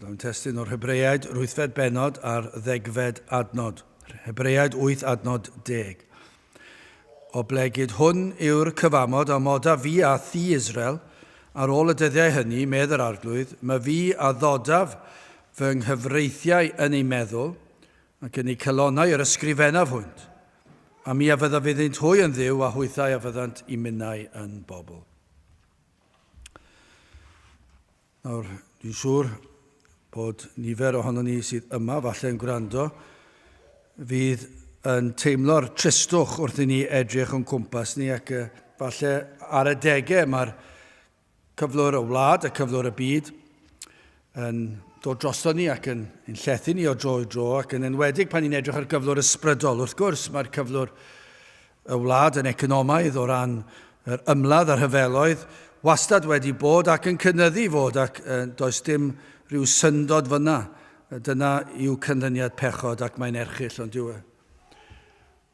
Mewn testyn o'r Hebreaid, 8 bennod a'r 10 adnod. Hebreaid 8 adnod 10. O blegyd hwn yw'r cyfamod am oda fi a thi Israel, ar ôl y dyddiau hynny, medd yr arglwydd, mae fi a ddodaf fy nghyfreithiau yn ei meddwl, ac yn ei cylonau yr ysgrifennaf hwynt. A mi a fydda fyddynt hwy yn ddiw a hwythau a fyddant emynau yn bobl. Nawr, dwi'n siŵr bod nifer ohono ni sydd yma, falle yn gwrando, fydd yn teimlo'r tristwch wrth i ni edrych o'n cwmpas ni ac falle ar y degau mae'r cyflwr y wlad a cyflwr y byd yn dod drosto ni ac yn llethu ni o dro i dro ac yn enwedig pan ni'n edrych ar gyflwr ysbrydol. Wrth gwrs mae'r cyflwr y wlad yn economaidd o ran yr ymladd a'r hyfeloedd wastad wedi bod ac yn cynyddu fod ac does dim rhyw syndod fyna. Dyna yw canlyniad pechod ac mae'n erchyll ond diw e.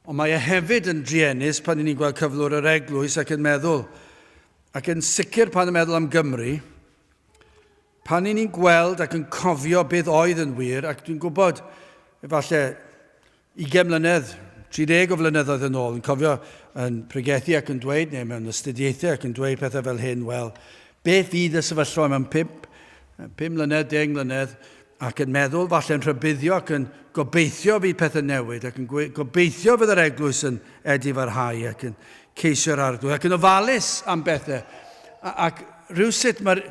Ond mae e hefyd yn driennus pan ni'n gweld cyflwr yr eglwys ac yn meddwl, ac yn sicr pan yn meddwl am Gymru, pan ni'n gweld ac yn cofio beth oedd yn wir, ac dwi'n gwybod, efallai 20 mlynedd, 30 o flynyddoedd yn ôl, yn cofio yn pregethu ac yn dweud, neu mewn astudiaethau ac yn dweud pethau fel hyn, wel, beth fydd y sefyllfa mewn 5 mlynedd, 10 mlynedd, ac yn meddwl, falle yn rhybuddio ac yn gobeithio fydd pethau newid, ac yn gobeithio fydd yr eglwys yn edifarhau ac yn ceisio'r arglwydd, ac yn ofalus am bethau. Ac rhywsut mae'r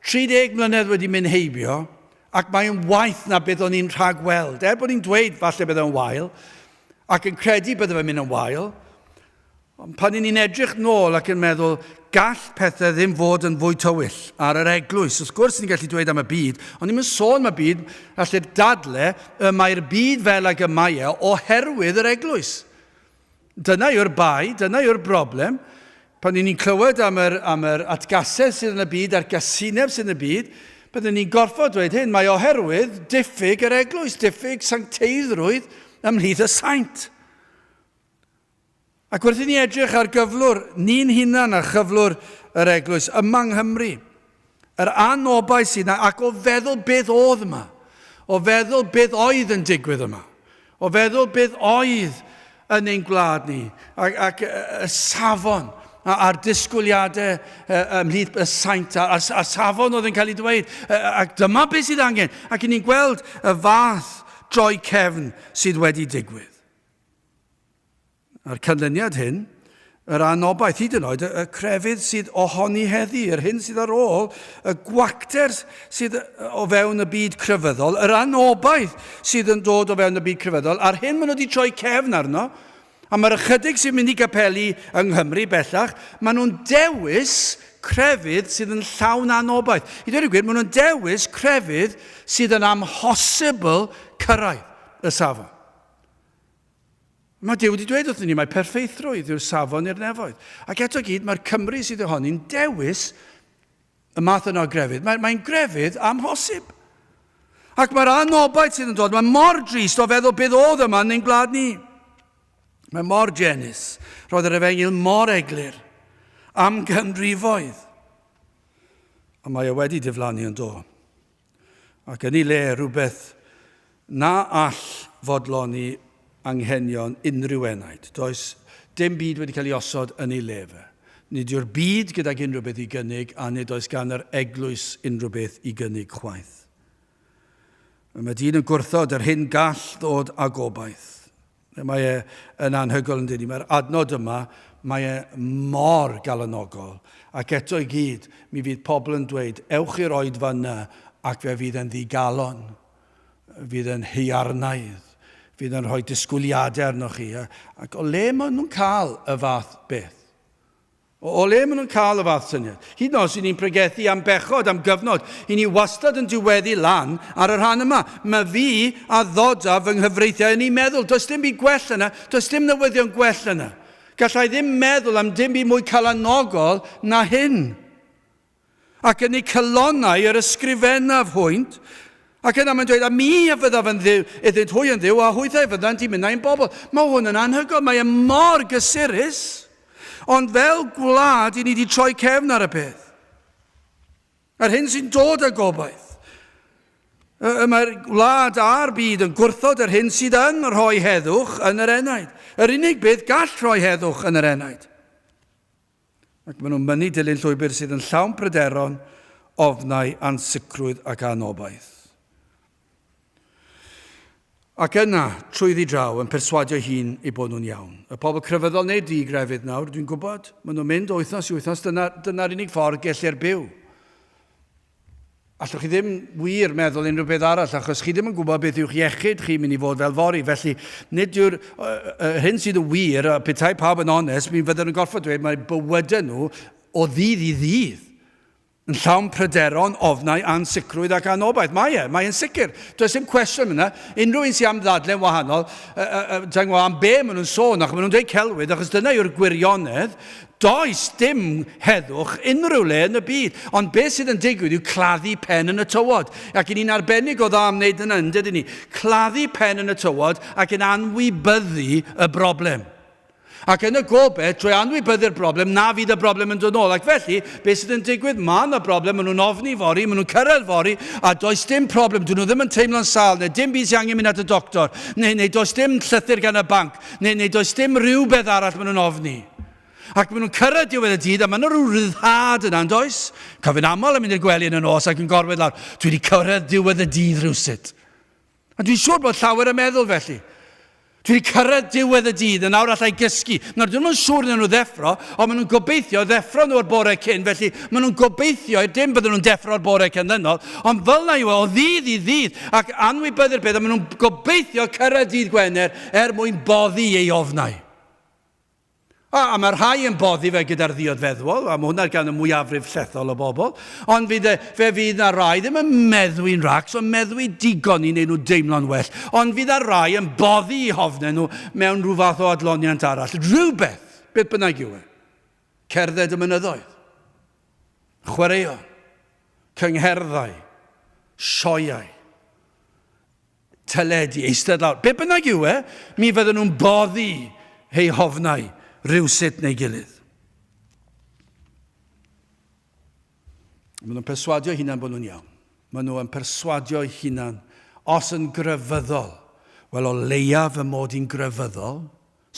30 mlynedd wedi mynd heibio, ac mae'n waith na beth o'n i'n rhagweld. Bod ni'n dweud falle bydd yn wael, ac yn credu bydd fe'n mynd yn wael, ond pan ni'n edrych nôl ac yn meddwl, gall pethau ddim fod yn fwy tywyll ar yr eglwys. Wrth gwrs, ni'n gallu dweud am y byd, ond ni'n sôn am y byd, allu'r dadle, mae'r byd fel ag y mae oherwydd yr eglwys. Dyna yw'r bai, dyna yw'r broblem. Pan ni'n clywed am yr atgasau sydd yn y byd, a'r gasineb sydd yn y byd, byddwn ni'n gorfod dweud hyn, mae oherwydd diffyg yr eglwys, diffyg sancteiddrwydd ymhlith y saint. Ac wrth i ni edrych ar gyflwr, ni'n hunan a chyflwr yr eglwys yma yng Nghymru, yr anobau sydd yna, ac o feddwl beth oedd yma, o feddwl beth oedd yn digwydd yma, o feddwl beth oedd yn ein gwlad ni, ac y safon a'r disgwyliadau ymhlith y saint, a'r safon oedd yn cael ei dweud, ac dyma beth sydd angen, ac ni'n gweld y fath droi cefn sydd wedi digwydd. A'r canlyniad hyn, yr anobaith hyd yn oed, y crefydd sydd ohoni heddi, yr hyn sydd ar ôl, y gwacter sydd o fewn y byd crefyddol, yr anobaith sydd yn dod o fewn y byd crefyddol, a'r hyn maen nhw wedi troi cefn arno, a mae'r ychydig sy'n mynd i gapelu yng Nghymru bellach, maen nhw'n dewis crefydd sydd yn llawn anobaith. I ddweud y gwir, maen nhw'n dewis crefydd sydd yn amhosibl cyrraedd y safon. Mae Duw wedi dweud wrthyn ni, mae perffeithrwydd yw'r safon i'r nefoedd. Ac eto gyd, mae'r Cymru sydd ohoni'n dewis y math yno o grefydd. Mae'n grefydd amhosib. Ac mae'r anobaith sydd yn dod, mae mor drist o feddwl beth oedd yma yn ein gwlad ni. Mae mor genus, roedd yr efengyl mor eglur, am ganrifoedd. A mae e wedi diflannu yn do. Ac yn ei le rhywbeth na all fodloni anghenion unrhyw enaid. Does dim byd wedi cael ei osod yn ei lefe. Nid yw'r byd gydag unrhyw beth i gynnig, a nid oes gan yr eglwys unrhyw beth i gynnig chwaith. Mae dyn yn gwrthod yr hyn gall ddod â gobaith. Mae e yn anhygoel yn dyn. Mae'r adnod yma, mae e mor galonogol. Ac eto i gyd, mi fydd pobl yn dweud, ewch i'r oed fanna, ac fe fydd yn ddigalon. Fydd yn hiarnaidd. Fydd yn rhoi disgwyliadau arnoch chi. Ac o le maen nhw'n cael y fath beth? O le maen nhw'n cael y fath syniad? Hyd yn oed sy'n ni'n pregethu am bechod, am gyfnod, i ni wastad yn diweddu lan ar y rhan yma. Mae fi a ddodaf yng nghyfreithiau yn ei meddwl. Does dim byd gwell yna, does dim newyddion gwell yna. Gallai ddim meddwl am dim byd mwy calanogol na hyn. Ac yn ei cylonau yr ysgrifennaf hwynt, ac yna mae'n dweud, a mi a fyddaf yn ddiw, iddynt hwy yn ddiw, a hwythau fyddant i mynd i'n bobl. Mae hwn yn anhygoel, mae e mor gysurus, ond fel gwlad i ni wedi troi cefn ar y peth. Yr hyn sy'n dod â gobaith. Mae'r wlad a'r byd yn gwrthod yr hyn sydd yn rhoi heddwch yn yr enaid. Yr unig beth gall rhoi heddwch yn yr enaid. Ac maen nhw'n mynnu dilyn llwybr sydd yn llawn pryderon, ofnau, ansicrwydd ac anobaith. Ac yna, trwyddi draw, yn perswadio hun i bod nhw'n iawn. Y pobl crefyddol neu di-grefydd nawr, dwi'n gwybod, maen nhw'n mynd wythnos i wythnos, dyna'r unig ffordd gellir byw. Allwch chi ddim wir meddwl unrhyw beth arall, achos chi ddim yn gwybod beth yw'ch iechyd chi'n mynd i fod fel fori. Felly, nid yw'r hyn sydd yn wir, a petai pawb yn onest, mi'n fyddwn yn gorfod dweud mae bywydau nhw o ddydd i ddydd. Yn llawn pryderon, ofnau, ansicrwydd ac anobaith. Mae'n sicr. Does dim cwestiwn yna. Unrhyw un sy'n am ddadlen wahanol, ta'n gwybod am be maen nhw'n sôn, ac maen nhw'n dweud celwydd, achos dyna yw'r gwirionedd, does dim heddwch unrhyw le yn y byd. Ond beth sydd yn digwydd yw claddu pen yn y tywod. Ac yn un arbennig o dda am wneud yn yndyd i ni. Claddu pen yn y tywod ac yn anwybyddu y broblem. Ac yn y gobeith, drwy anwybyddu'r broblem, na fydd y broblem yn dod nôl. Ac felly, beth sydd yn digwydd, ma'n y broblem, maen nhw'n ofni fori, maen nhw'n cyrraedd fori, a does dim problem, dyn nhw ddim yn teimlo'n sal, neu dim byd sy'n angen mynd at y doctor, neu does dim llythyr gan y banc, neu does dim rhywbeth arall maen nhw'n ofni. Ac maen nhw'n cyrraedd diwedd y dydd, a maen nhw'n rhyw ryddhad yna, yn does? Cofyn aml yn mynd i'r gwely yn y nos ac yn gorwedd lawr. Dwi wedi cyrraedd diwedd y dydd rhywsut. A dwi'n siŵr bod llawer y meddwl felly. Dwi wedi cyrraedd diwedd y dydd, a nawr allai gysgu. Nawr, dyn nhw'n siŵr yn nhw ddeffro, ond maen nhw'n gobeithio ddeffro nhw'r bore cyn, felly maen nhw'n gobeithio, dim bydden nhw'n deffro'r bore cyn ddynol, ond fel na yw o ddydd i ddydd, ac anwybyddu'r beth, a maen nhw'n gobeithio cyrraedd dydd Gwener mwyn boddi ei ofnau. A mae'r rhai yn boddi fe gyda'r ddioddfeddwl, a mae hwnna'n gan y mwyafrif llethol o bobl, ond fe fydd na rai ddim yn meddwi'n racs, ond meddwi digon i wneud nhw deimlo'n well. Ond fydd na rai yn boddi i hofnau nhw mewn rhyw fath o adloniant arall. Rhywbeth, beth bynnag yw e. Cerdded y mynyddoedd, chwaraeon, cyngherddau, sioiau, teledu, eistedd lawr. Beth bynnag yw e, mi fydden nhw'n boddi eu hofnau rhywsut neu gilydd. Maen nhw'n perswadio hunan bod nhw'n iawn. Maen nhw'n perswadio hunan os yn grefyddol. Wel, o leiaf y mod i'n grefyddol,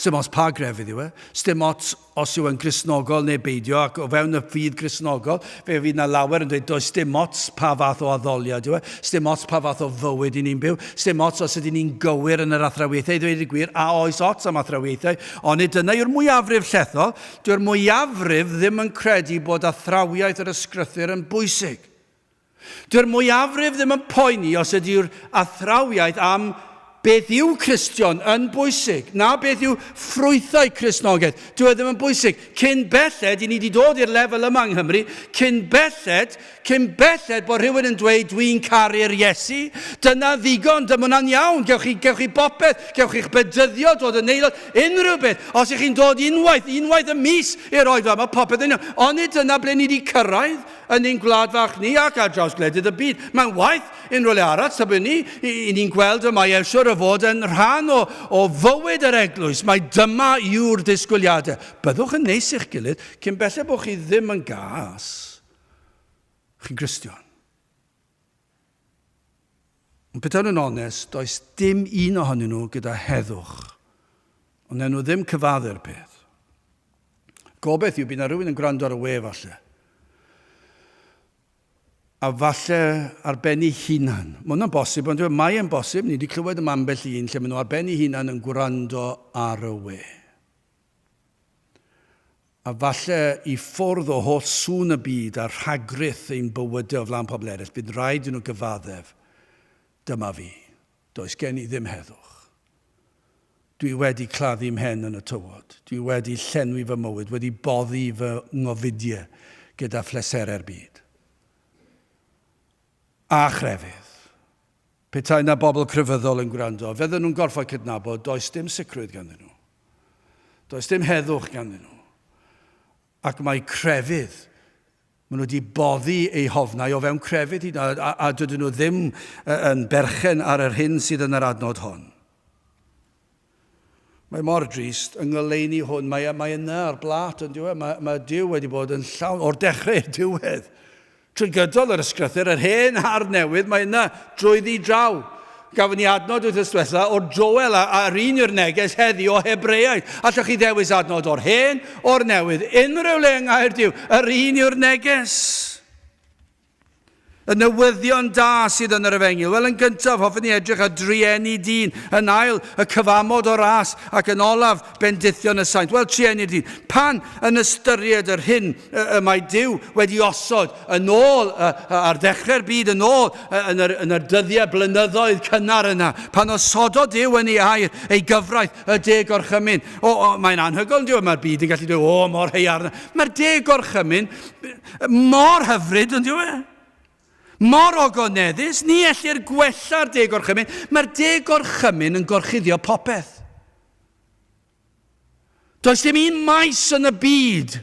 sdim os pa grefydd yw e, sdim os yw yn grisnogol neu beidio, ac o fewn y ffydd grisnogol, fe fydd na lawer yn dweud, does dim ots pa fath o addoliad yw e, sdim ots pa fath o fywyd i ni'n byw, sdim ots os ydyn ni'n gywir yn yr athrawiaethau, dweud y gwir, a oes ots am athrawiaethau, ond dyna yw'r mwyafrif llethol, dyw'r mwyafrif ddim yn credu bod athrawiaeth yr ysgrythyr yn bwysig. Dyw'r mwyafrif ddim yn poeni os ydy'r athrawiaeth am beth yw Cristion yn bwysig, na beth yw ffrwythau Cristnogaeth. Dwi ddim yn bwysig. Cyn belled, i ni wedi dod i'r lefel yma yng Nghymru, cyn belled bod rhywun yn dweud dwi'n caru'r Iesu, dyna ddigon, dyma hwnna'n iawn, gewch chi bopeth, gewch chi'ch bedyddio, dod yn neud unrhyw beth. Os ych chi'n dod unwaith y mis i'r oed yma, popeth yn iawn. Ond dyna ble ni wedi cyrraedd yn ein gwlad fach ni ac ar draws gwledydd y byd. Mae'n waith yn rhywle arall, sef ni'n gweld y mae eisiau o fod yn rhan o fywyd yr eglwys. Mae dyma yw'r disgwyliadau. Byddwch yn neis i'ch gilydd, cyn belled bod chi ddim yn gas, chi'n Gristion. Ond beth yn onest, does dim un ohonyn nhw gyda heddwch, ond nhw ddim cyfaddu'r peth. Gobeith yw bydd na rhywun yn gwrando ar y we falle. A falle arbennu hunan. Mae hwnna'n bosib, ond mae'n bosib. Ni wedi clywed am ambell un lle maen nhw arbennu hunan yn gwrando ar y we. A falle i ffwrdd o holl sŵn y byd a rhagryth ein bywydau o flaen pobl eraill, bydd rhaid i nhw gyfaddef. Dyma fi. Does gen i ddim heddwch. Dwi wedi claddu mhen yn y tywod. Dwi wedi llenwi fy mywyd, wedi boddi fy ngofidiau gyda phleserau'r byd. A chrefydd. Petai na bobl crefyddol yn gwrando, fydden nhw'n gorfod cydnabod, does dim sicrwydd ganddyn nhw. Does dim heddwch ganddyn nhw. Ac mae crefydd, maen nhw wedi boddi eu hofnau o fewn crefydd, a dydyn nhw ddim yn berchen ar yr hyn sydd yn yr adnod hon. Mae mor drist, yng ngoleuni hwn, mae yna ar blat yn diwedd, mae Duw wedi bod yn llawn, o'r dechrau diwedd, Trwy gydol yr ysgrythyr, yr hen har newydd, mae yna drwyddi draw. Gafon ni adnod wrth ystwella o'r Joel a'r un yw'r neges heddi o Hebreaid. Allwch chi ddewis adnod o'r hen, o'r newydd. Unrhyw le yng Nghaerdyw, yr un yw'r neges. Y newyddion da sydd yn yr Efengyl. Wel, yn gyntaf, hoffwn ni edrych ar drueni dyn. Yn ail, y cyfamod o ras, ac yn olaf, bendithion y saint. Wel, drueni dyn. Pan yn ystyried yr hyn mae Duw wedi osod yn ôl, ar dechrau'r byd yn ôl, yn yr dyddiau blynyddoedd cynnar yna, pan osodo Duw yn ei air, ei gyfraith, y deg orchymyn. Mae'n anhygoel, Duw, mae'r byd yn gallu dweud, mor heiar. Mae'r deg orchymyn mor hyfryd, yn Duw. Mor ogoneddus, ni ellir gwella'r deg orchymyn. Mae'r deg orchymyn yn gorchuddio popeth. Does dim un maes yn y byd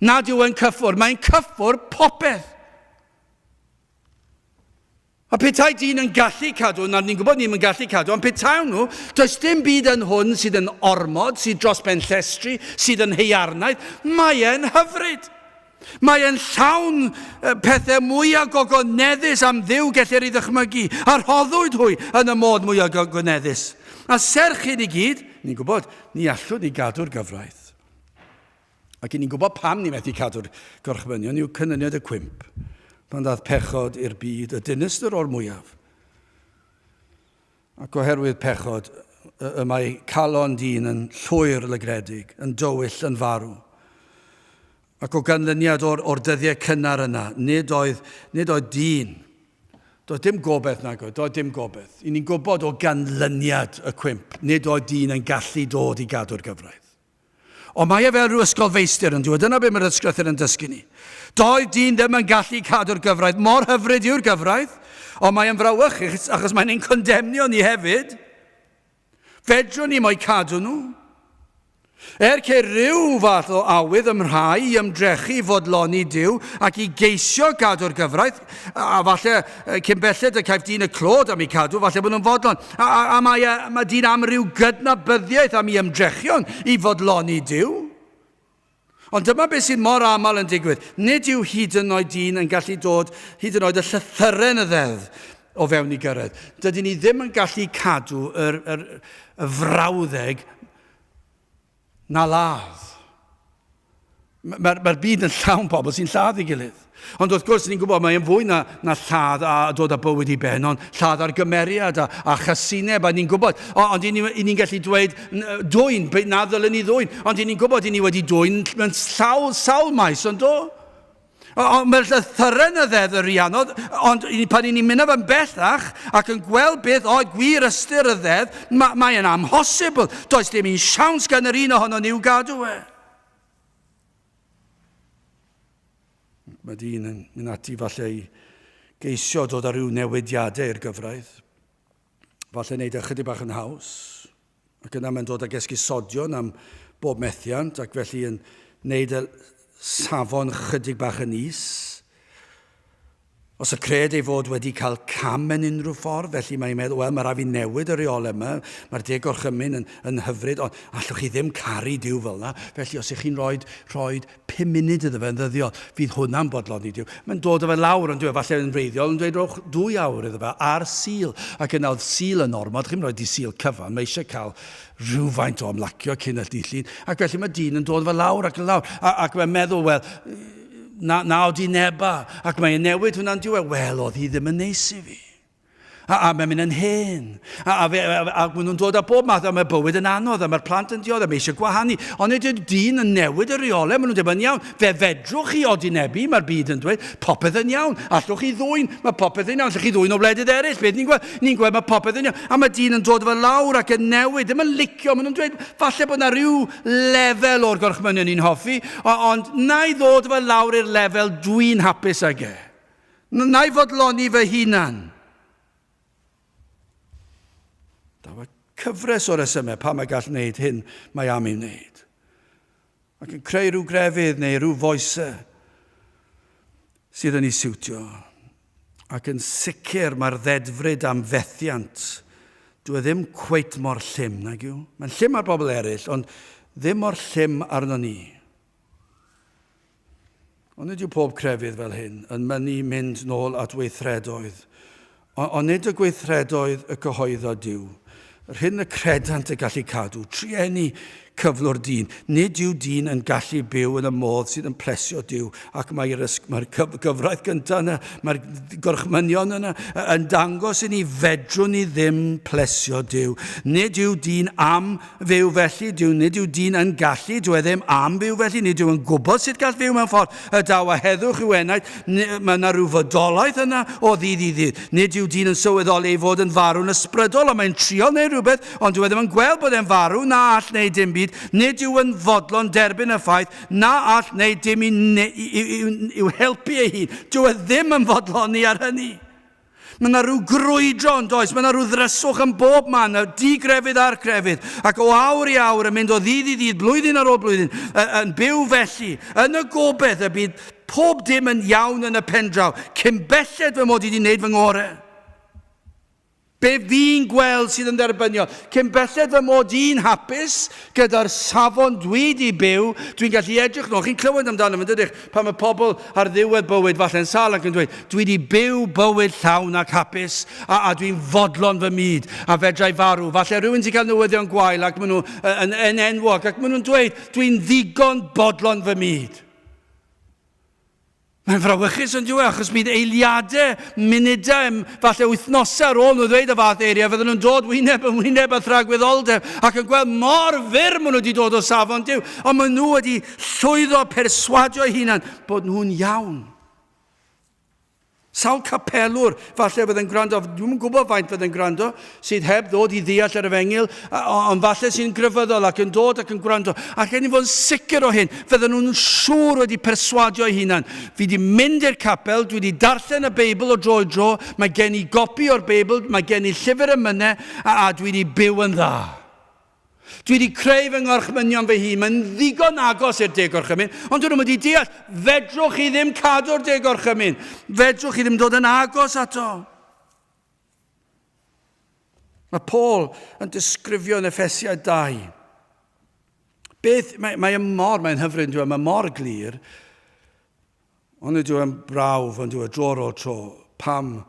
nad yw yn cyffwr. Mae'n cyffwr popeth. A petai dyn yn gallu cadw, na ni'n gwybod ni'n gallu cadw, ond petai nhw, does dim byd yn hwn sydd yn ormod, sydd dros ben llestri, sydd yn heiarnaeth. Mae e'n hyfryd. Mae e'n llawn pethau mwyaf gogoneddus am ddiw gellir ei ddychmygu. A'r rhoddwyd hwy yn y modd mwyaf gogoneddus. A serch hyn i gyd, ni'n gwybod, ni allwn ni gadw'r gyfraith. Ac ni'n gwybod pam ni methu cadw'r gorchmynion yw cynnyniad y cwymp. Pan dath pechod i'r byd, y dinistyr o'r mwyaf. Ac oherwydd pechod, mae calon dyn yn llwyr lygredig, yn dywyll, yn farw. Ac o ganlyniad o'r dyddiau cynnar yna, nid oedd dyn. Doedd dim gobeith nag oedd, doedd dim gobeith. I ni'n gwybod o ganlyniad y cwymp, nid oedd dyn yn gallu dod i gadw'r gyfraith. Ond mae e fel rhyw ysgol feistr yn dweud, dyna beth mae'r ysgrythyr yn dysgu ni. Doedd dyn ddim yn gallu cadw'r gyfraith, mor hyfryd yw'r gyfraith, ond mae'n frawachus achos mae'n ein condemnio ni hefyd. Fedrwn ni mo'i cadw nhw. Ceir rhyw fath o awydd ymrhau i ymdrechu fodloni Duw ac i geisio gadw'r gyfraith, a falle cyn belled y caiff dyn y clod am ei cadw, falle bod nhw'n fodlon. A mae dyn am ryw gydnabyddiaeth am ei ymdrechion i fodloni Duw. Ond dyma beth sydd mor aml yn digwydd. Nid yw hyd yn oed dyn yn gallu dod hyd yn oed y llythyren y ddedd o fewn i gyrraedd. Dydyn ni ddim yn gallu cadw y frawddeg na ladd. Mae'r byd yn llawn pobl sy'n lladd ei gilydd. Ond wrth gwrs, ni'n gwybod, mae'n fwy na lladd a dod â bywyd i ben, ond lladd ar gymeriad a chasineb, a ni'n gwybod. Ond ni'n gallu dweud dwyn, na ddylen ni ddwyn, ond ni'n gwybod ni wedi dwyn mewn sawl maes, ond do? Ond mae'r llythyren y ddedd yr ianodd, ond pan ni'n mynd yn bellach ac yn gweld beth oedd gwir ystyr y ddedd, mae'n amhosibl. Does dim un siawns gan yr un ohono ni i'w gadw e. Mae dyn yn mynd ati falle i geisio dod ar ryw newidiadau i'r gyfraith. Falle wneud ychydig bach yn haws. Ac yna mae'n dod ag esgusodion am bob methiant ac felly yn wneud y safon chydig bach yn is. Os y cred ei fod wedi cael cam yn unrhyw ffordd, felly mae'n meddwl, wel, mae rai fi newid y reolau yma, mae'r deg orchymyn yn hyfryd, ond allwch chi ddim caru Duw fel yna, felly os ych chi'n rhoi 5 munud iddo fe yn ddyddiol, fydd hwnna'n bodloni Duw. Mae'n dod o fe lawr yn dweud, falle yn wreiddiol, yn dweud rhowch 2 awr iddo fe ar sil, ac yna oedd sil yn ormod, chi'n rhoi di sil cyfan, mae eisiau cael rhywfaint o ymlacio cyn y dillun, ac felly mae dyn yn dod o fe lawr ac yn lawr, ac mae'n meddwl, wel, na o di neba, ac mae'n newid hwnna'n diwedd, wel, oedd hi ddim yn neis i fi. A mae'n mynd yn hen. A maen nhw'n dod â bob math, a mae bywyd yn anodd, a mae'r plant yn diod, a mae eisiau gwahanu. Ond nid yw'r dyn yn newid y reolau, maen nhw'n dweud yn iawn. Fe fedrwch chi odinebu, mae'r byd yn dweud, popeth yn iawn. Allwch chi ddwyn, mae popeth yn iawn. Allwch chi ddwyn o wledydd eraill, beth ni'n gweld? Ni'n gweld mae popeth yn iawn. A mae dyn yn dod fel lawr ac yn newid, ddim yn licio. Maen nhw'n dweud, falle bod yna rhyw lefel o'r gorchmynion ni'n hoffi, ond na i ddod fel lawr i'r lefel dwi'n hapus ag e. Na i fodloni fy hunan. Dawa cyfres o'r resymau pa mae gall wneud hyn mae am ei wneud. Ac yn creu rhyw grefydd neu rhyw foesau sydd yn ei siwtio. Ac yn sicr mae'r ddedfryd am fethiant dwi ddim cweit mor llym, nag yw. Mae'n llym ar bobl eraill, ond ddim mor llym arno ni. Ond nid yw pob crefydd fel hyn yn mynd nôl at weithredoedd. Ond nid y gweithredoedd y cyhoeddo Duw. Yr hyn y credant y gallu cadw, trienni cyflwr dyn. Nid yw dyn yn gallu byw yn y modd sydd yn plesio Duw. Ac mae'r gyfraith gyntaf yna, mae'r gorchmynion yna yn dangos i ni fedrwn ni ddim plesio Duw. Nid yw dyn am fyw felly, nid yw dyn yn gallu, dyw e ddim am fyw felly, nid yw yn gwybod sut gall fyw mewn ffordd y daw a heddwch i'w enaid. Mae yna rhyw fodolaeth yna o ddydd i ddydd. Nid yw dyn yn sylweddoli ei fod yn farw'n ysbrydol, a mae'n trio neu rhywbeth, ond dyw e ddim yn gweld bod e'n farw, na all wneud dim byd. Nid yw yn fodlon derbyn y ffaith, na all wneud dim i'w helpu ei hun. Dyw e ddim yn fodloni ar hynny. Mae yna rhyw grwydro yn does, mae yna rhyw ddryswch yn bob man, digrefydd ar crefydd, ac o awr i awr yn mynd o ddydd i ddydd, blwyddyn ar ôl blwyddyn, yn byw felly, yn y gobeith y bydd pob dim yn iawn yn y pendraw, cyn belled fy mod i wedi gwneud fy ngorau. Be fi'n gweld sydd yn derbynio, cyn belled fy mod i'n hapus gyda'r safon dwi di byw, dwi'n gallu edrych nhw. Chi'n clywed amdano fe, dydych, pan mae pobl ar ddiwedd bywyd falle'n sal ac yn dweud, dwi di byw bywyd llawn ac hapus, a dwi'n fodlon fy myd, a fedrai farw. Falle rhywun sy'n cael newyddion gwael ac maen nhw yn enwog, ac maen nhw'n dweud, dwi'n ddigon bodlon fy myd. Mae'n frawychus yn diwy, achos bydd eiliadau, munudau, falle wythnosau ar ôl nhw ddweud y fath eiria, fydden nhw'n dod wyneb yn wyneb a thragwyddoldeb, ac yn gweld mor fyr maen nhw wedi dod o safon Duw, ond maen nhw wedi llwyddo perswadio eu hunan bod nhw'n iawn. Sawl capelwr, falle fydden gwrando, dwi'n gwybod faint fydden gwrando, sydd heb ddod i ddeall ar y fengil, ond falle sy'n gryfyddol ac yn dod ac yn gwrando. Ac yn i fod yn sicr o hyn, fydden nhw'n siŵr wedi perswadio eu hunan. Fi wedi mynd i'r capel, dwi wedi darllen y Beibl o dro i dro, mae gen i gopi o'r Beibl, mae gen i llyfr Emynau, a dwi wedi byw yn dda. Dwi wedi creu fy ngorchmynion fy hun, mae'n ddigon agos i'r deg orchymyn, ond dyn nhw wedi deall, fedrwch chi ddim cadw'r deg orchymyn, fedrwch chi ddim dod yn agos ato. Mae Paul yn disgrifio yn Effesiau 2. Mae'n hyfryd, mae mor glir, ond dwi'n brawf, ond dwi'n dro ar ôl tro, pam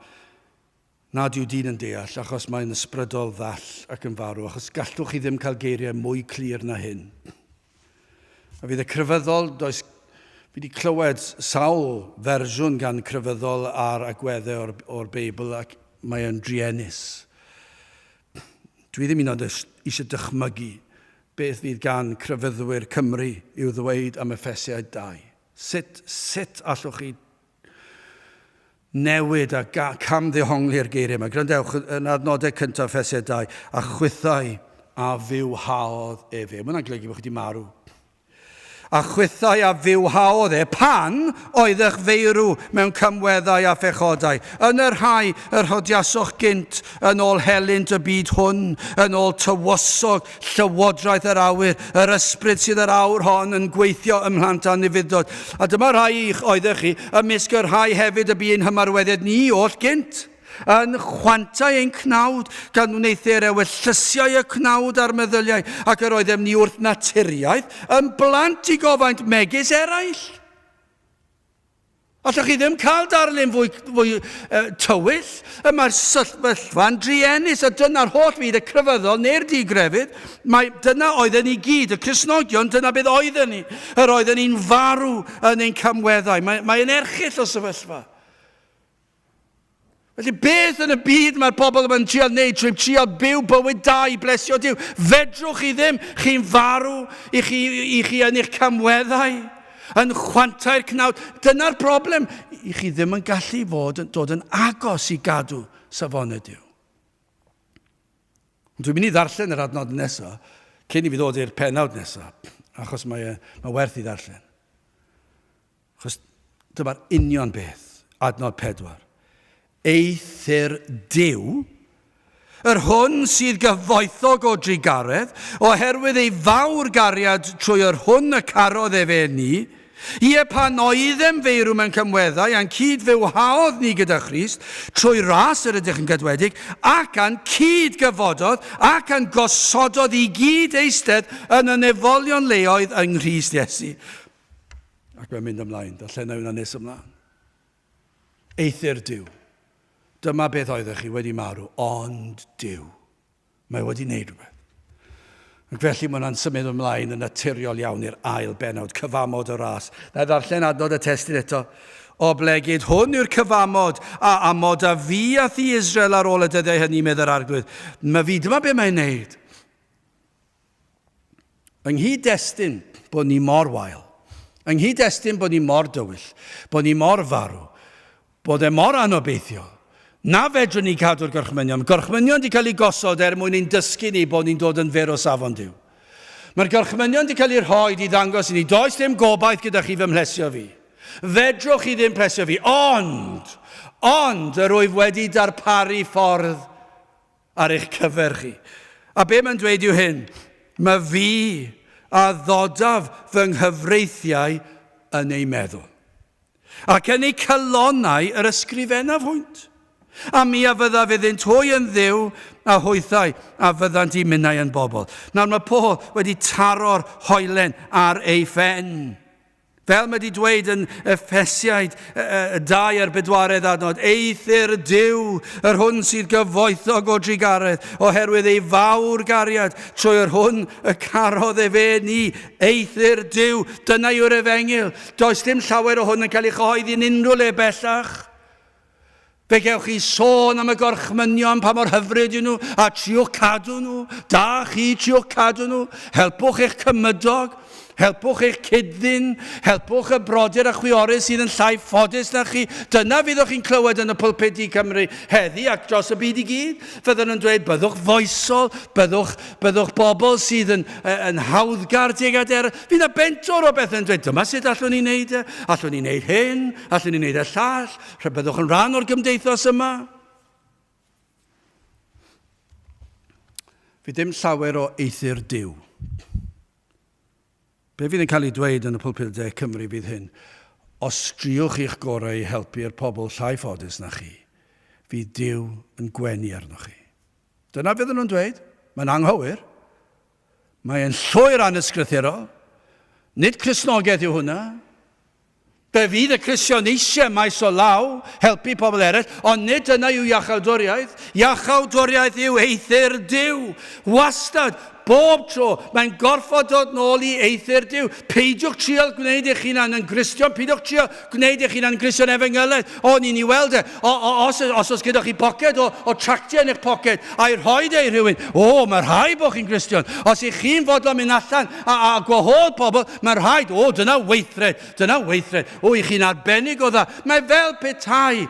nad yw dyn yn deall, achos mae'n ysbrydol ddall ac yn farw, achos gallwch chi ddim cael geiriau mwy clir na hyn. A fydd y crefyddol, fi wedi clywed sawl fersiwn gan crefyddol ar agweddau o'r Beibl, ac mae'n driennus. Dwi ddim un oed eisiau dychmygu beth fydd gan crefyddwyr Cymru i'w ddweud am Effesiau 2. Sut allwch chi newid a camddehongli'r geiriau yma. Grandewch yn adnodau cyntaf Effesiau 2, a chwythau a fywhaodd efe. Mae hwnna'n golygu bod chi wedi marw. A chwythau a fywhaodd e, pan oeddech feirw mewn cymweddau a phechodau, yn yr rhai yr hodiasoch gynt, yn ôl helynt y byd hwn, yn ôl tywysog llywodraeth yr awyr, yr ysbryd sydd yr awr hon yn gweithio ymhlant a nifuddod. A dyma rhai i'ch oeddech chi, ymysg yr rhai hefyd y bu'n hymarweddiad ni oll gynt, yn chwantau ein cnawd, gan wneithio'r ewylllysiau y cnawd a'r meddyliau, ac yr oeddem ni wrth naturiaeth, yn blant i gofaint megis eraill. Allwch chi ddim cael darlun fwy tywyll, mae'r sylfa'n driennus, a dyna'r holl fyd y crefyddol neu'r digrefydd, dyna oedden ni gyd, y Cristnogion, dyna beth oedden ni, yr oedden ni'n farw yn ein cymweddau. Mae'n erchill o sefyllfa. Felly beth yn y byd mae'r pobl yma'n trial wneud trwy trial byw bywyd da i blesio Duw? Fedrwch chi ddim, chi'n farw i chi yn eich cymweddau, yn chwantau'r cnawd. Dyna'r broblem. I chi ddim yn gallu dod yn agos i gadw safonau Duw. Dwi'n mynd i ddarllen yr adnod nesaf, cyn i fi ddod i'r pennawd nesaf, achos mae werth i ddarllen. Achos dyma'r union beth, adnod 4. Eithir Duw, yr hwn sydd gyfoethog o drigaredd, oherwydd ei fawr gariad trwy yr hwn y carodd efe ni, ie pan oeddem feirw mewn cymweddau a'n cyd-fywhaodd ni gyda Christ, trwy ras yr ydych yn gadwedig, ac a'n cyd-gyfododd, ac a'n gosododd i gyd eistedd yn y nefolion leoedd yng Nghrist Iesu. Ac mae'n mynd ymlaen, darllen hwnna nes ymlaen. Eithir Duw. Dyma beth oeddech chi wedi marw, ond Duw. Mae wedi wneud rhywbeth. Ac felly mae hwnna'n symud ymlaen yn naturiol iawn i'r ail benawd, cyfamod y ras. Na i ddarllen adnod y testyn eto. O blegyd, hwn yw'r cyfamod, a mod a fi a thi Israel ar ôl y dyddiau hynny, medde yr arglwydd. Mae fi, dyma be mae'n wneud. Yng nghyd-destun bod ni mor wael, yng nghyd-destun bod ni mor dywyll, bod ni mor farw, bod e mor anobeithiol, na fedrwn ni cadw'r gorchmynion. Gorchmynion wedi cael ei gosod mwyn i'n dysgu ni bod ni'n dod yn fyr o safon Duw. Mae'r gorchmynion wedi cael ei rhoi i ddangos i ni, does dim gobaith gyda chi fy mhlesio fi. Fedrwch chi ddim plesio fi, ond yr wyf wedi darparu ffordd ar eich cyfer chi. A be mae'n dweud yw hyn, mae fi a ddodaf fy nghyfreithiau yn ei meddwl. Ac yn ei calonnau yr ysgrifennaf hwynt. A mi a fydda fydd twy yn ddiw a hwythau a fyddant i minnau yn bobl. Nawr mae Paul wedi taro'r hoelen ar ei phen. Fel mae wedi dweud yn Effesiaid 2 ar 4 adnod, eithir Duw, yr hwn sydd gyfoethog o drigaredd, oherwydd ei fawr gariad, trwy'r hwn y carodd e fe ni, eithir Duw, dyna yw'r efengil. Does dim llawer o hwn yn cael ei chyhoeddi'n unrhyw le bellach. Fe gewch chi sôn am y gorchmynion pa mor hyfryd yw nhw, a triwch cadw nhw, da chi triwch cadw nhw, helpwch eich cymydog, helpwch eich cyddyn, helpwch y brodyr a chwiorydd sydd yn llai ffodus na chi. Dyna fyddwch chi'n clywed yn y pulpit i Cymru heddi ac dros y byd i gyd. Fydden nhw'n dweud byddwch foesol, byddwch bobl sydd yn hawddgar tuag at er. Fydd na bentor o beth yn dweud, dyma sut allwn ni wneud e, allwn ni wneud hyn, allwn ni wneud y llall, byddwch yn rhan o'r gymdeithas yma. Fydd dim llawer o eithir Duw. Be fydd yn cael ei dweud yn y pulpit de Cymru fydd hyn, os driwch i'ch gorau i helpu'r pobl llai ffodus na chi, fydd Duw yn gwenu arnoch chi. Dyna fydd nhw'n dweud, mae'n anghywir, mae'n llwyr anysgrythurol, nid Cristnogaeth yw hwnna, be fydd y Cristion eisiau maes o law, helpu pobl eraill, ond nid yna yw iachawdwriaeth. Iachawdwriaeth yw eithir Duw, wastad, bob tro, mae'n gorfod dod nôl i eithir Duw. Peidiwch trial gwneud eich hunan yn Gristion, peidiwch trial gwneud eich hunan yn Gristion efengyled. O, ni'n ei weld e, os oes gyda chi poced o tractio yn eich poced, a'i rhoi e i rhywun, mae'n rhaid bod chi'n Gristion. Os ych chi'n fodlon mynd allan a gwahodd pobl, mae'n rhaid, dyna weithred, i'ch chi'n arbennig o dda. Mae fel petai,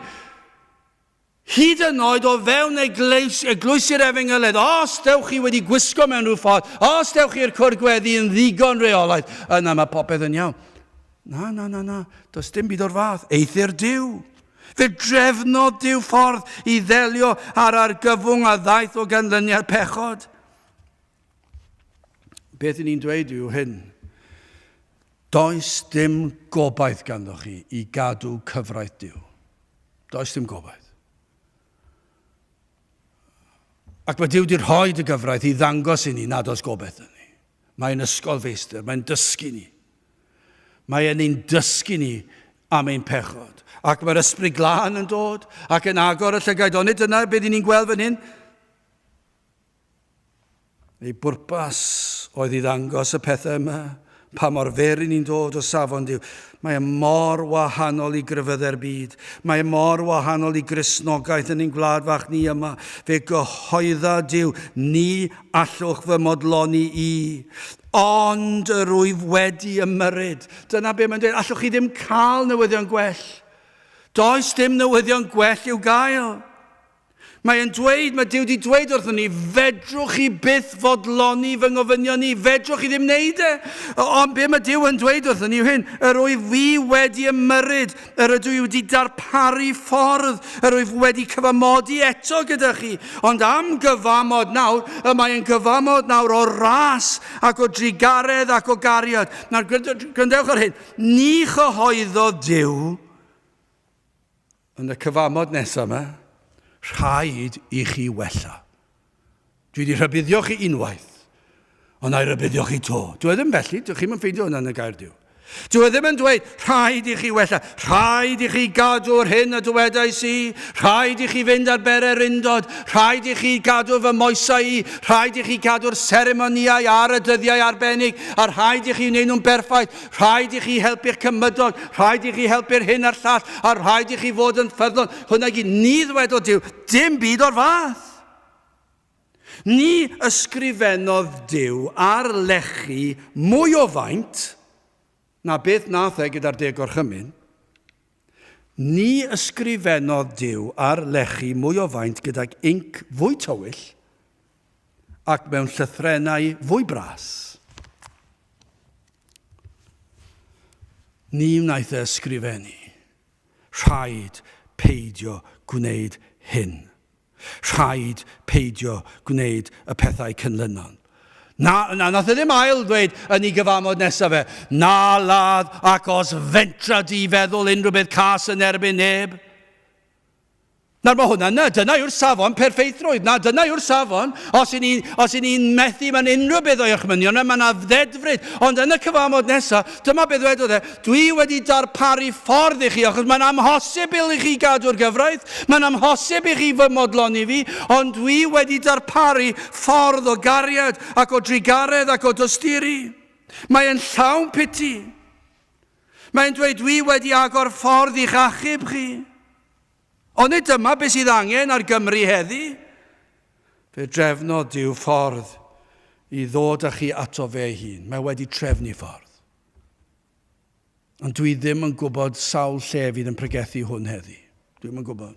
hyd yn oed o fewn eglwysi'r efengyled, os dewch chi wedi gwisgo mewn rhyw ffordd, os dewch chi'r cwrgweddi yn ddigon reolaeth, yna mae popeth yn iawn. Na, does dim byd o'r fath. Eithir Duw. Fe drefnodd Duw ffordd i ddelio ar argyfwng a ddaeth o ganlyniad pechod. Beth ni'n dweud yw hyn. Does dim gobaith ganddo chi i gadw cyfraith Duw. Does dim gobaith. Ac mae Duw wedi rhoi y gyfraith i ddangos i ni nad oes gobeith yn ni. Mae'n ysgol feistr, mae'n dysgu ni. Mae'n ein dysgu ni am ein pechod. Ac mae'r ysbryd glân yn dod, ac yn agor y llygaid. Ond dyna beth ni'n gweld fan hyn. Ei bwrpas oedd i ddangos y pethau yma, pa mor fer ni'n dod o safon Duw. Mae mor wahanol i gryfydde'r byd. Mae mor wahanol i Gristnogaeth yn ein gwlad fach ni yma. Fe gyhoedda Duw, ni allwch fy modloni i. Ond yr wyf wedi ymyrryd. Dyna be mae'n dweud, allwch chi ddim cael newyddion gwell. Does dim newyddion gwell i'w gael. Mae'n dweud, mae Duw wedi dweud wrthyn ni, fedrwch chi byth fodloni fy ngofynion ni, fedrwch chi ddim wneud e. Ond be mae Duw yn dweud wrthyn ni yw hyn, yr wyf fi wedi ymyrryd, yr ydw i wedi darparu ffordd, yr wyf wedi cyfamodi eto gyda chi. Ond am gyfamod nawr, mae'n gyfamod nawr o ras ac o drigaredd ac o gariad. Nawr, gwrandewch ar hyn, ni chyhoeddodd Duw yn y cyfamod nesaf yma, rhaid i chi wella. Dwi wedi rhybuddio chi unwaith, ond na'i rhybuddio chi to. Dwi ddim felly, dwi'n chi'n ffeindio hwnna yn y gair Duw. Dwi ddim yn dweud, rhaid i chi wella, rhaid i chi gadw'r hyn a dywedais i, rhaid i chi fynd ar bere'r undod, rhaid i chi gadw fy moesau i, rhaid i chi gadw'r seremoniau ar y dyddiau arbennig, a rhaid i chi wneud nhw'n berffaith, rhaid i chi helpu'r cymydog, rhaid i chi helpu'r hyn a'r llall, a rhaid i chi fod yn ffyddlon. Hwna gyd, ni ddwedodd Duw, dim byd o'r fath. Ni ysgrifennodd Duw ar lechi mwy o faint na beth nath gyda'r deg orchymyn. Ni ysgrifennodd Duw ar lechi mwy o faint gydag inc fwy tywyll ac mewn llythrennau fwy bras. Ni wnaeth ysgrifennu. Rhaid peidio gwneud hyn. Rhaid peidio gwneud y pethau cynlynol. Nath ddim ail dweud yn ei gyfamod nesaf fe, na ladd ac os fentra di feddwl unrhyw beth cas yn erbyn neb. Nawr mae hwnna, dyna yw'r safon perffeithrwydd. Dyna yw'r safon, os i ni'n methu mewn unrhyw beth o'i ychmynion, mae yna ddedfryd. Ond yn y cyfamod nesaf, dyma beth wedodd e, dwi wedi darparu ffordd i chi, achos mae'n amhosibl i chi gadw'r gyfraith, mae'n amhosib i chi fy modloni fi, ond dwi wedi darparu ffordd o gariad ac o drigaredd ac o dosturi. Mae'n llawn piti. Mae'n dweud, dwi wedi agor ffordd i'ch achub chi. Ond nid dyma beth sydd angen ar Gymru heddi. Fe drefnodd Duw ffordd i ddod â chi ato fe hun. Mae wedi trefnu ffordd. Ond dwi ddim yn gwybod sawl lle fydd yn pregethu hwn heddi. Dwi'n yn gwybod.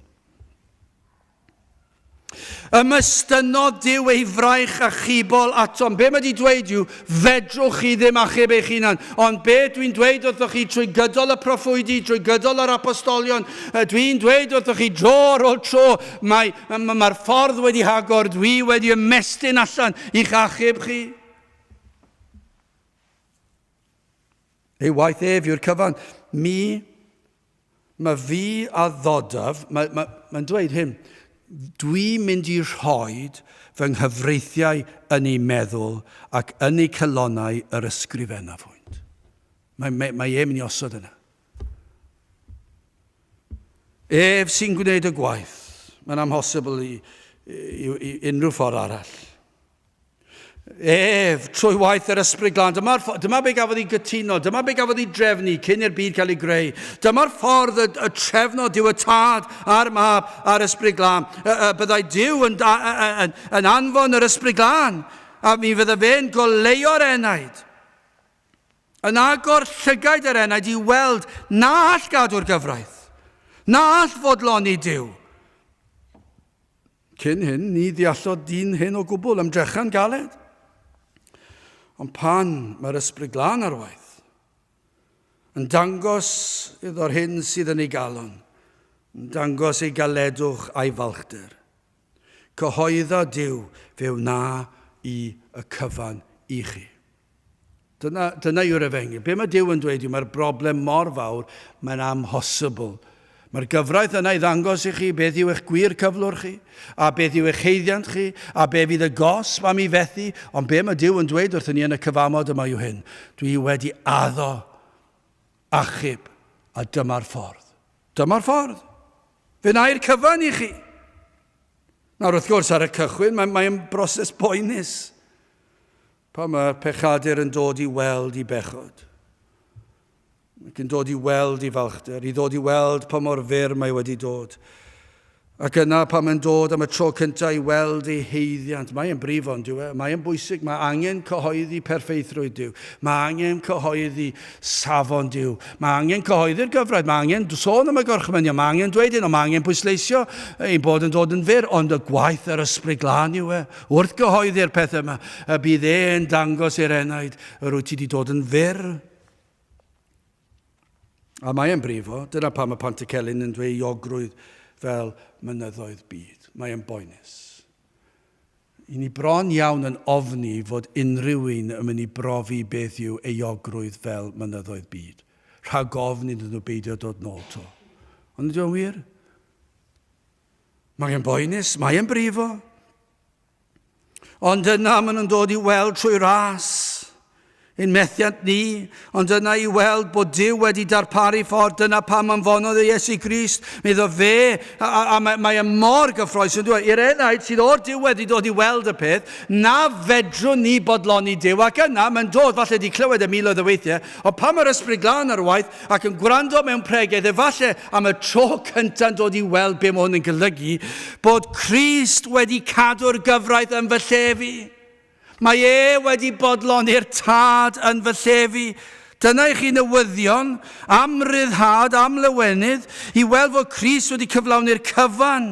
Ymystynodd Duw ei fraich a chibol atom. Be mae di dweud yw, fedrwch chi ddim achub eich hunan. Ond be dwi'n dweud wrthoch chi trwy gydol y proffwydi, trwy gydol yr apostolion, dwi'n dweud wrthoch chi dro ar ôl tro, mae'r ffordd wedi hagor, dwi wedi ymestyn allan i'ch achub chi. Ei waith ef yw'r cyfan. Mae fi a ddodaf, mae'n dweud hyn, dwi'n mynd i rhoi fy nghyfreithiau yn ei meddwl ac yn ei celonnau yr ysgrifennafwynt. Mae e'n mynd i osod yna. Ef sy'n gwneud y gwaith. Mae'n amhosibl i unrhyw ffordd arall. Ef, trwy waith yr ysbryd glân, dyma be gafodd ei gytuno, dyma be gafodd ei drefnu cyn i'r byd cael ei greu. Dyma'r ffordd y trefno Duw y tad a'r mab a'r ysbryd glân. Byddai Duw yn anfon yr ysbryd glân, a mi fydda fe'n goleio'r enaid. Yn agor llygaid yr enaid i weld na all gadw'r gyfraith, na all fodloni Duw. Cyn hyn, ni ddeallodd dyn hyn o gwbl ymdrechan galed. Ond pan mae'r ysbryd glân ar waith, yn dangos iddo'r hyn sydd yn ei galon, yn dangos ei galedwch a'i falchder. Cyhoedda Duw fe wna i y cyfan i chi. Dyna yw'r efengyl. Be mae Duw yn dweud yw, mae'r broblem mor fawr, mae'n amhosibl. Mae'r gyfraith yna i ddangos i chi beth yw eich gwir cyflwr chi, a beth yw eich heiddiant chi, a be fydd y gosb am ei fethu, ond be mae Duw yn dweud wrthyn ni yn y cyfamod yma yw hyn. Dwi wedi addo, achub, a dyma'r ffordd. Dyma'r ffordd. Fe wna i'r cyfan i chi. Nawr wrth gwrs ar y cychwyn, mae'n broses boenus. Pan mae'r pechadur yn dod i weld i bechod. Ac yn dod i weld i falchder, i ddod i weld pa mor fyr mae wedi dod. Ac yna pan mae'n dod am y tro cyntaf i weld ei heiddiant. Mae e'n brif ond, mae e'n bwysig, mae angen cyhoeddi perfeithrwydd Duw. Mae angen cyhoeddi safon Duw. Mae angen cyhoeddi'r gyfraith. Mae angen sôn am y gorchmynion. Mae angen dweud un, ond mae angen pwysleisio ein bod yn dod yn fyr. Ond y gwaith yr ysbryd glân yw wrth gyhoeddi'r pethau yma, y bydd e'n dangos i'r enaid yr wyt ti wedi dod yn fyr. A mae e'n brifo, dyna pa mae Pantycelyn yn dweud iogrwydd fel mynyddoedd byd. Mae e'n boenus. I ni bron iawn yn ofni fod unrhyw un yn mynd i brofi beth yw eiogrwydd fel mynyddoedd byd. Rhag ofni dyn nhw beidio dod nôl to. Ond ydy'n wir? Mae e'n boenus, mae e'n brifo. Ond yna maen nhw'n dod i weld trwy ras. ein methiant ni, ond yna i weld bod Duw wedi darparu ffordd, dyna pam anfonodd e Iesu Grist. Mi iddo fe, a mae mor gyffroes yn dweud, i'r enaid sydd o'r Duw wedi dod i weld y peth, na fedrwn ni bodloni Duw, ac yna mae'n dod, falle di clywed y miloedd o weithiau, ond pam yr ysbryd glân ar waith, ac yn gwrando mewn pregeth, efallai am y tro cyntaf dod i weld be mae hwn yn golygu, bod Crist wedi cadw'r gyfraith yn fy llefi. Mae e wedi bodloni'r tad yn fy llefi. Dyna i chi newyddion am ryddhad, am lywenydd, i weld fod Crist wedi cyflawni'r cyfan.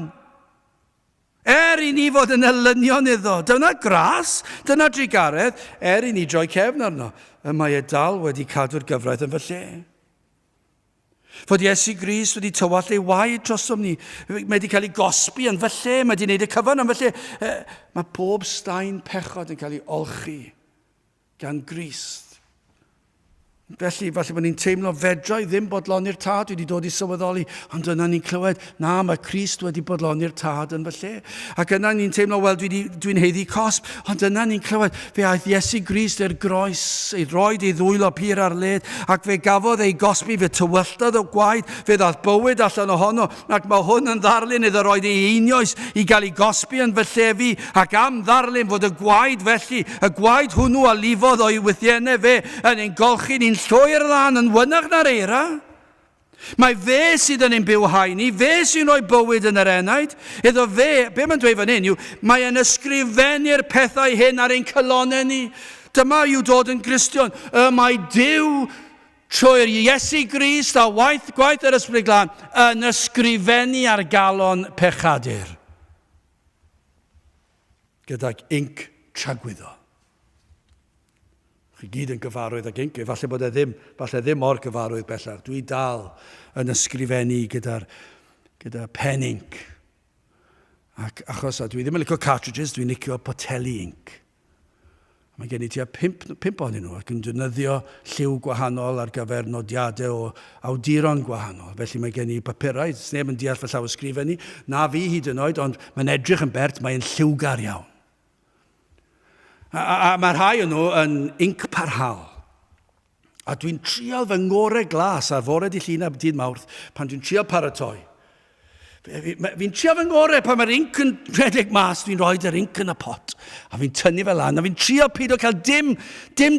I ni fod yn elynion iddo. Dyna gras, dyna drigaredd, i ni droi cefn arno. Mae e dal wedi cadw'r gyfraith yn fy lle. Fod Iesu Grist wedi tywall ei waed drosom ni. Mae wedi cael ei gosbi yn fy lle, mae wedi gwneud y cyfan yn fy lle. Mae pob staen pechod yn cael ei olchi gan Grist. Felly, falle bod ni'n teimlo fedrai ddim bodloni'r tad wedi dod i sylweddoli, ond yna ni'n clywed, na, mae Crist wedi bodloni'r tad yn fy lle. Ac yna ni'n teimlo, wel, dwi'n heiddi cosb, ond yna ni'n clywed, fe aeth Iesu Grist i'r groes, ei roed ei ddwylo pyr ar led, ac fe gafodd ei gosbi, fe tywylltodd o gwaed, fe ddaeth bywyd allan ohono, ac mae hwn yn ddarlun iddo roed ei einioes i gael ei gosbi yn fy llefi, ac am ddarlun fod y gwaed felly, y gwaed hwnnw a lifodd o'i wythiennau fe, yn ein golchi ni'n llwy'r lan yn wynach na'r eira. Mae fe sydd yn ein bywhau ni, fe sy'n rhoi bywyd yn yr enaid. Iddo fe, be mae'n dweud fan hyn yw, mae e'n ysgrifennu'r pethau hyn ar ein cylonau ni. Dyma yw dod yn Gristion. Mae Duw trwy'r Iesu Grist a gwaith yr ysbryd glân yn ysgrifennu ar galon pechadur. Gydag inc tragwyddo. Chi gyd yn gyfarwydd ag inc, falle ddim o'r gyfarwydd bellach. Dwi dal yn ysgrifennu gyda pen inc. Ac achos dwi ddim yn licio cartridges, dwi'n licio poteli inc. Mae gen i tua 5 ohonyn nhw ac yn defnyddio lliw gwahanol ar gyfer nodiadau o awduron gwahanol. Felly mae gen i papurau, sneb yn deall fy llawysgrifennu, na fi hyd yn oed, ond mae'n edrych yn bert, mae'n lliwgar iawn. A mae rhai o'n nhw yn inc parhaol. A dwi'n trial fy ngorau glas ar fore di llun a dydd Mawrth pan dwi'n trial paratoi. Fi'n trial fy ngorau pan mae'r inc yn rhedeg mas, dwi'n rhoi yr inc yn y pot. A fi'n tynnu fel lan, a fi'n trial pido cael dim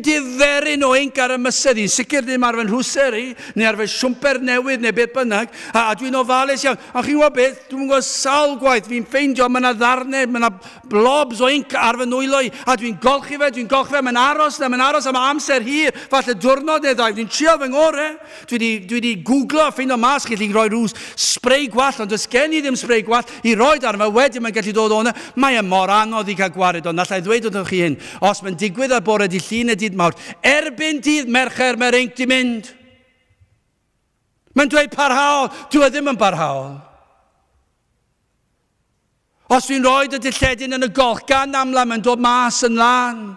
diferyn o inc ar y mysedd. I'n sicr ddim ar fy nhwser i, neu ar fy siwmper newydd, neu beth bynnag. A dwi'n ofalus iawn. A chi'n gwybod beth, dwi'n gwybod sawl gwaith, fi'n ffeindio, mae yna ddarnau, mae yna blobs o inc ar fy nwylo i, a dwi'n golchi fe, mae'n aros, a mae amser hir, falle diwrnod neu ddau. Dwi'n trial fy ngorau. Dwi wedi googlo a ffeindio mas, gallu rhoi rŵs spray gwall, ond gen i ddim spray gwall i roed ar yma, wedyn mae'n gallu dod o'na. Mae e mor anodd i cael gwared, ond allai ddweud wrthoch chi hyn, os mae'n digwydd ar bore di llun y dydd Mawrth, erbyn dydd Mercher mae'r inc di mynd. Mae'n dweud parhaol, dwi ddim yn parhaol. Os dwi'n roed y dilledyn yn y golch, gan amla mae'n dod mas yn lan.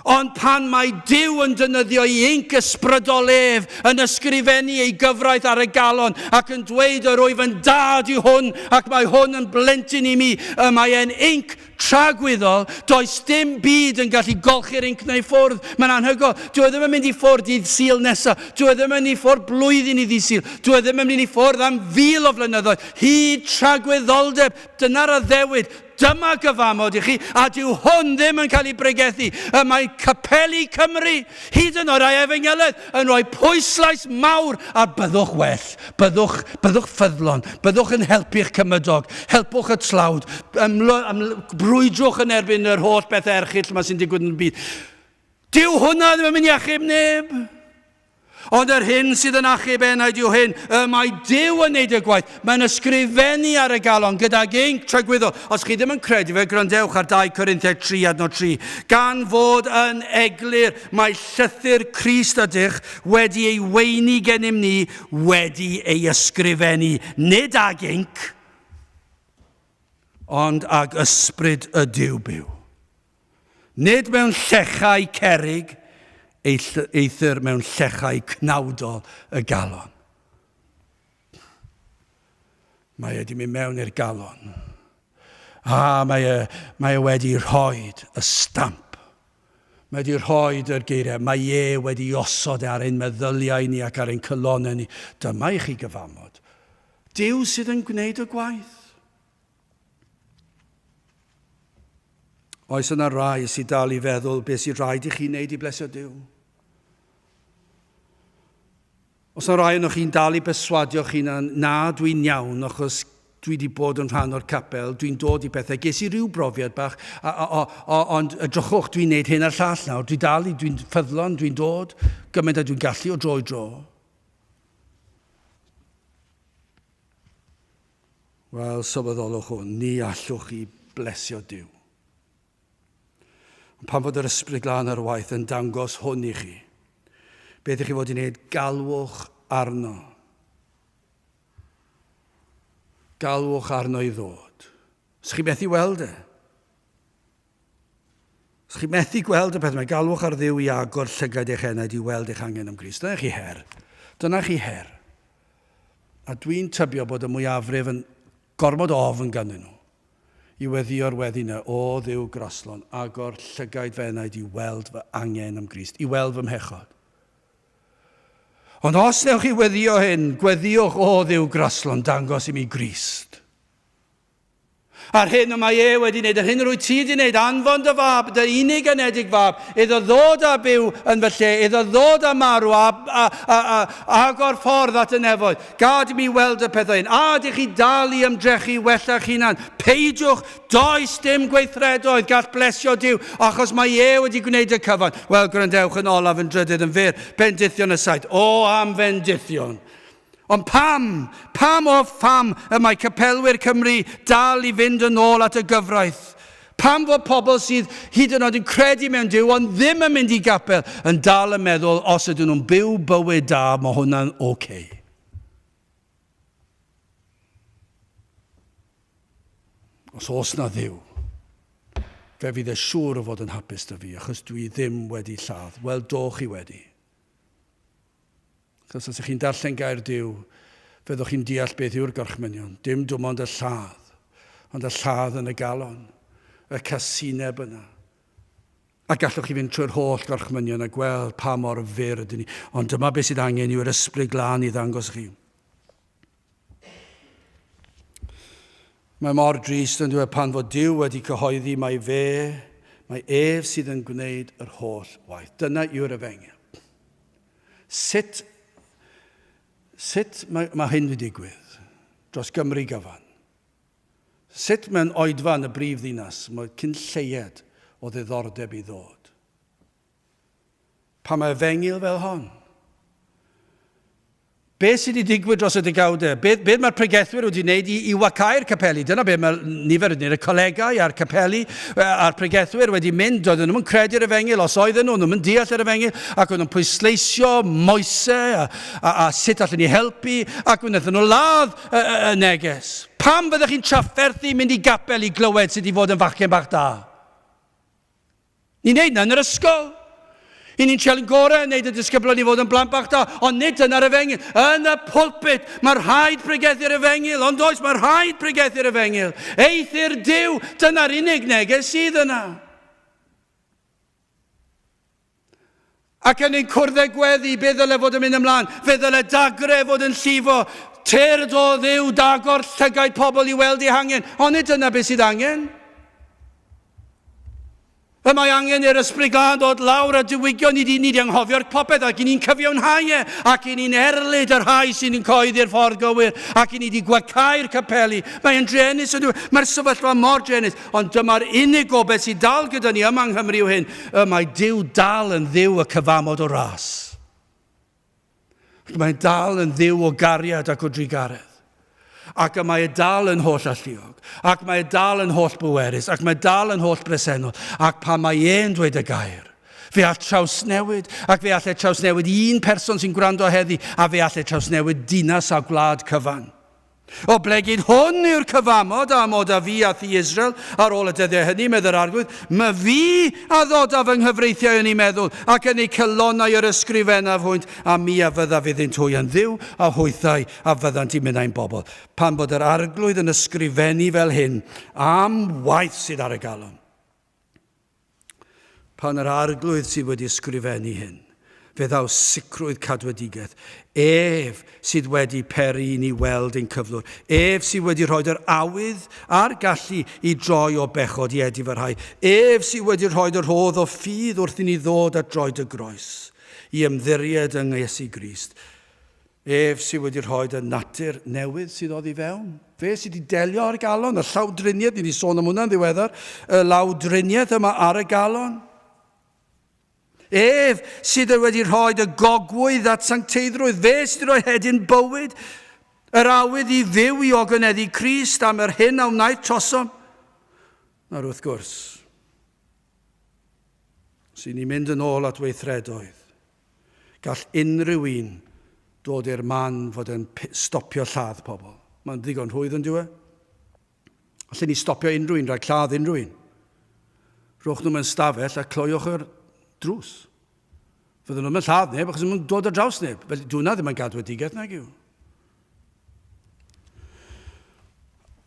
Ond pan mae Duw yn defnyddio i inc ysbrydolef yn ysgrifennu ei gyfraith ar y galon ac yn dweud yr wyf yn dad i hwn ac mae hwn yn blentyn i mi, mae e'n inc tragwyddol, does dim byd yn gallu golchi'r inc neu ffwrdd. Mae'n anhygoel. Dwi ddim yn mynd i ffwrdd i Sul nesaf. Dwi ddim yn mynd i ffwrdd blwyddyn i Sul. Dwi ddim yn mynd i ffwrdd am 1000 o flynyddoedd. Hyd tragwyddoldeb, dyna'r addewid. Dyma gyfamod i chi, a dyw hwn ddim yn cael ei bregethu. Mae Capel y Cymru, hyd yn o'r efengyloedd, yn rhoi pwyslais mawr a byddwch well, byddwch ffyddlon, byddwch yn helpu'ch cymydog, helpwch y tlawd, brwydrwch yn erbyn yr holl bethau erchill yma sy'n digwydd yn y byd. Dyw hwnna ddim yn mynd i achub neb. Ond yr hyn sydd yn achub enaid yw hyn, mae Duw yn neud y gwaith. Mae'n ysgrifennu ar y galon gydag inc tragwyddol. Os chi ddim yn credu fe, grandewch ar 2 Corinthiaid 3:3. Gan fod yn eglur, mae llythyr Crist ydych wedi ei weini gennym ni, wedi ei ysgrifennu. Nid ag inc, ond ag ysbryd y Duw byw. Nid mewn llechau cerig, eithir mewn llechau cnawdol y galon. Mae e wedi mynd mewn i'r galon. A mae e wedi rhoi y stamp Mae wedi rhoi yr geiriau, mae wedi osod ar ein meddyliau ni ac ar ein cylonau ni. Dyma i chi gyfamod. Duw sydd yn gwneud y gwaith. Oes yna rai sydd dal i feddwl beth sydd rhaid i chi wneud i blesio Duw? Os yna rai yno chi'n dal i beswadio chi na dwi'n iawn achos dwi wedi bod yn rhan o'r capel, dwi'n dod i bethau, ges i ryw brofiad bach, ond drychwch dwi'n neud hyn a'r llall nawr, dwi'n ffyddlon, dwi'n dod, gymaint a dwi'n gallu o dro i dro. Wel, sylweddolwch hwn, ni allwch chi blesio Duw. Pan fod yr ysbryd glân ar waith yn dangos hwn i chi, beth ych chi fod i wneud, galwch arno. Galwch arno i ddod. Os chi methu weld e? Os chi methu gweld y peth yma, galwch ar Dduw i agor llygad eich enaid i weld eich angen am Grist. Dyna chi her. Dyna chi her. A dwi'n tybio bod y mwyafrif yn gormod ofn ganddyn nhw i weddio'r weddi yna, o Dduw Groslon, agor llygad fy enaid i weld fy angen am Grist, i weld fy mhechod. Ond os newch chi weddio hyn, gweddiwch o Dduw Groslon, dangos i mi Grist. A'r hyn yma wedi wneud, yr hyn rwy ti wedi wneud, anfon dy fab, dy unig anedig fab, iddo ddod a byw yn fy lle, iddo ddod a marw, agor ffordd at y nefoedd. Gad i mi weld y pethau hyn. A dych chi dal i ymdrechu wella'ch hunan. Peidiwch, does dim gweithredoedd gall blesio Duw, achos mae wedi gwneud y cyfan. Wel, gwrandewch yn olaf yn drydydd yn fyr, Bendithion y saith. O am Bendithion. Ond pam y mae capelwyr Cymru dal i fynd yn ôl at y gyfraith? Pam fod pobl sydd hyd yn oed yn credu mewn Duw ond ddim yn mynd i gapel yn dal yn meddwl os ydyn nhw'n byw bywyd da, mae hwnna'n oce. Os oes na Dduw, fe fydd e siŵr o fod yn hapus dy fi, achos dwi ddim wedi lladd. Wel, do chi wedi. Chos os ych chi'n darllen gair Duw, fyddwch chi'n deall beth yw'r gorchmynion. Dim dim ond y lladd, ond y lladd yn y galon, y casineb yna. A gallwch chi fynd trwy'r holl gorchmynion a gweld pa mor fyr ydyn ni. Ond dyma beth sydd angen yw'r ysbryd glân i ddangos chi. Mae mor drist yn dweud pan fod Duw wedi cyhoeddi mae sydd yn gwneud yr holl waith. Dyna yw'r efengyl. Sut mae hyn wedi digwydd dros Gymru gyfan? Sut mewn oedfa yn y brif ddinas mae cyn lleied o ddiddordeb i ddod? Pa mae efengyl fel hon? Be sydd wedi digwydd dros y degawdau? Beth mae'r pregethwyr wedi wneud i wacau'r capeli? Dyna be mae nifer yn y colegau a'r capeli a'r pregethwyr wedi mynd, doedden nhw'n credu'r efengyl, os oedden nhw'n yn deall yr efengyl, ac oedden nhw'n pwysleisio moesau a sut allan ni helpu, ac wnaethon nhw ladd y neges. Pam fyddech chi'n trafferthu mynd i gapel i glywed sydd wedi fod yn fachgen bach da? Ni'n neud na yn yr ysgol. I ni'n trial yn gorau yn neud y disgyblion i fod yn blant bach da, ond nid yna'r efengyl. Yn y pwlpit, mae'r rhaid pregethu'r efengyl, ond oes mae'r rhaid pregethu'r efengyl. Eithir Duw, dyna'r unig neges sydd yna. Ac yn ein cwrdd gweddi, be ddyle fod yn mynd ymlaen? Fe ddyle dagre fod yn llifo, tyrd o Dduw, dagor llygaid pobl i weld eu hangen. Ond nid yna beth sydd angen. Y mae angen i'r ysbryd glân dod lawr a diwygio ni di anghofio'r popeth ac i ni'n cyfiawnhau ac i ni'n erlyd yr rhai sy'n coeddi'r ffordd gywir ac i ni di gwacau'r capeli. Mae'n drenis yn dweud, mae'r sefyllfa mor drenis, ond dyma'r unig obeth sydd dal gyda ni yma yng Nghymru yw hyn, mae Duw dal yn Dduw y cyfamod o ras. Mae'n dal yn Dduw o gariad ac o drigaredd. Ac mae dal yn holl alluog, ac mae dal yn holl bwerus, ac mae dal yn holl bresennol, ac pan mae e'n dweud y gair, fe all trawsnewid, ac fe all trawsnewid un person sy'n gwrando heddi, a fe all trawsnewid dinas a gwlad cyfan. O blegyd hwn yw'r cyfamod am oed a fi a thi Israel ar ôl y dyddiau hynny, medda'r arglwydd, mae fi a ddodaf yng nghyfreithiau yn ei meddwl ac yn ei cylonau yr ysgrifennaf hwynt a mi a fydda fydd ein twy yn Dduw a hwythau a fyddant i mynd ein bobl. Pan bod yr arglwydd yn ysgrifennu fel hyn am waith sydd ar y galon. pan yr arglwydd sydd wedi ysgrifennu hyn, fe ddaw sicrwydd cadwedigaeth, ef sydd wedi peri ni weld ein cyflwr, ef sydd wedi rhoi'r awydd a'r gallu i droi o bechod i edifarhau, ef sydd wedi rhoi'r hodd o ffydd wrth i ni ddod at droed y groes, i ymddiried yng Iesu Grist. Ef sydd wedi rhoi'r natur newydd sydd oedd i fewn. Fe sydd wedi delio ar y galon, y llawdriniaeth, ni wedi sôn am hwnna'n ddiweddar, y lawdriniaeth yma ar y galon. Ef sydd wedi rhoi y gogwydd at sancteiddrwydd, fe sydd wedi rhoi hedyn bywyd, yr awydd i fyw i ogoneddu Crist am yr hyn a wnaeth trosom. Nawr wrth gwrs, sy'n ni'n mynd yn ôl at weithredoedd, gall unrhyw un dod i'r man fod yn stopio lladd pobl. Mae'n ddigon rhwydd yn diwe. Allen ni stopio unrhyw un, rhaid lladd unrhyw un. Rhowch nhw'n stafell a cloiwch yr drws. Fydden nhw'n lladd neb, achos nhw'n dod ar draws neb. Fel dwi'n ddim yn gadwedigaeth nag yw.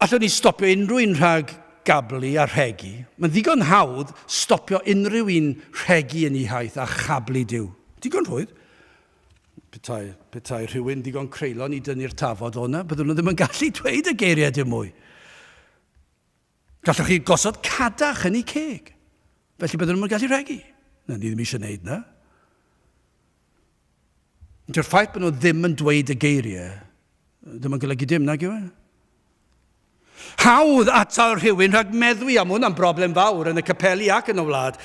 Allwn ni stopio unrhyw un rhag gablu a rhegi. Mae'n ddigon hawdd stopio unrhyw un rhegi yn ei haith a chablu diw. Digon rhwydd. Petai rhywun digon creulon i dynnu'r tafod o'na, byddwn nhw ddim yn gallu dweud y geiriau dim mwy. Gallwch chi gosod cadach yn ei ceg. Felly byddwn nhw'n gallu rhegi. Na, ni ddim eisiau gwneud na. Dy'r ffaith bod nhw ddim yn dweud y geiriau, ddim yn golygu dim nag yw e. Hawdd atal rhywun rhag meddwi am hwnna'n broblem fawr yn y capeli ac yn y wlad.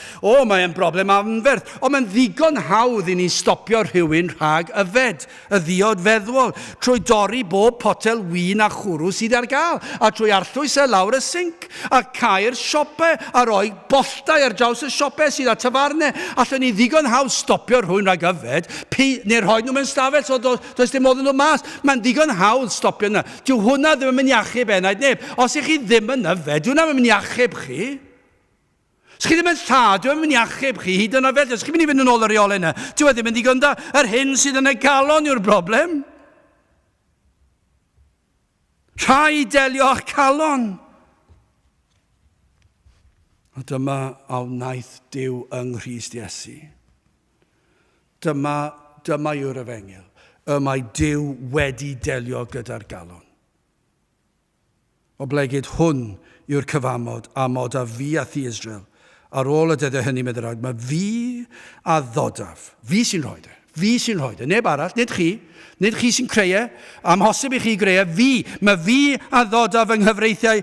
Mae'n broblem anferth. Mae'n ddigon hawdd i ni stopio rhywun rhag yfed, y ddiod feddwl, trwy dorri bob potel win a chwrw sydd ar gael, a trwy arllwys lawr y sinc, a cael siopau, a rhoi bolltau ar draws y siopau sydd ar tafarnau. Allwn ni ddigon hawdd stopio rhywun rhag yfed, neu rhoi nhw mewn stafell, so does dim modd yn nhw mas. Mae'n ddigon hawdd stopio yna. Dyw hwnna ddim yn mynd i achub enaid neb. Os ych chi ddim yn yfed, dwi'n am yn mynd i achub chi. Os chi ddim yn llad, dwi'n am yn mynd i achub chi hyd yn yfed. Os chi'n mynd i fynd yn ôl yr reol yna, dwi'n ddim yn digon da. Yr hyn sydd yn y galon yw'r broblem. Rhai delio a'ch calon. A dyma a wnaeth Duw yng Nghrist Iesu. Dyma yw'r efengyl. Y mae Duw wedi delio gyda'r galon. O blegyd hwn yw'r cyfamod a mod a fi a thi Israel. Ar ôl y dyddiau hynny meddwl, mae fi a ddodaf. Fi sy'n rhoi e. Fi sy'n rhoi e. Neb arall, nid chi. Nid chi sy'n creu e. Amhosib i chi greu e. Fi. Mae fi a ddodaf yng nghyfreithiau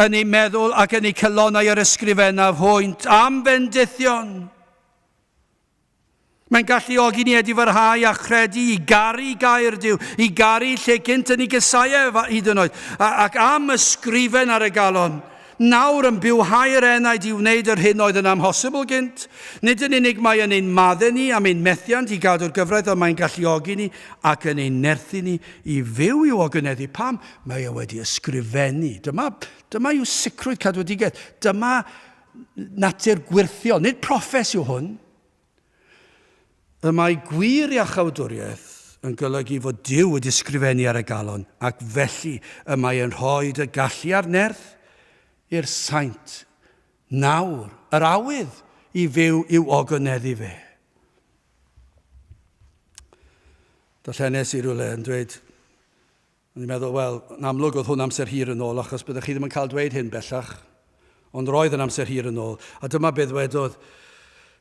yn ei meddwl ac yn ei celonau ar ysgrifennaf hwynt am Bendithion. Mae'n galluogi ni edifarhau a chredu i garu gair Duw, i garu lle gynt yn ei gysau hyd yn oed, ac am ysgrifen ar y galon. Nawr yn bywhau'r enaid i wneud yr hyn oedd yn amhosibl gynt. Nid yn unig mae yn ein maddau ni am ein methiant i gadw'r gyfraith, ond mae'n galluogi ni ac yn ein nerthu ni i fyw i'w ogoneddu. Pam? Mae e wedi ysgrifennu. Dyma yw sicrwydd cadwedigaeth. Dyma natur gwirthiol. Nid proffes yw hwn. Y mae gwir iachawdwriaeth yn golygu fod Duw wedi ysgrifennu ar y galon, ac felly y mae yn rhoi y gallu a'r nerth i'r saint nawr, yr awydd i fyw i'w ogoneddu fe. Darllenes i rywle yn dweud, o'n i'n meddwl, wel, yn amlwg oedd hwn amser hir yn ôl, achos byddwch chi ddim yn cael dweud hyn bellach, ond roedd yn amser hir yn ôl, a dyma beth wedodd.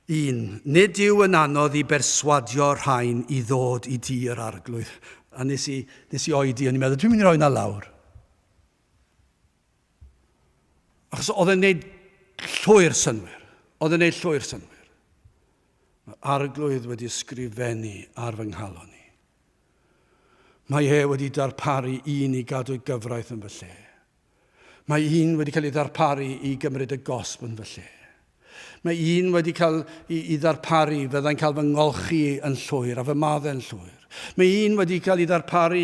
Nid yw yn anodd i berswadio rhain i ddod i di yr arglwydd. A nes i oedi, o'n i'n meddwl, dwi'n mynd i roi na lawr. Achos oedd e'n neud llwyr synwyr. Mae arglwydd wedi ysgrifennu ar fy nghalon ni. Mae wedi darparu un i gadw gyfraith yn fy lle. Mae un wedi cael ei ddarparu i gymryd y gosb yn fy lle. Mae un wedi cael ei ddarparu fyddai'n cael fy ngolchi yn llwyr a fy maddau'n llwyr. Mae un wedi cael ei ddarparu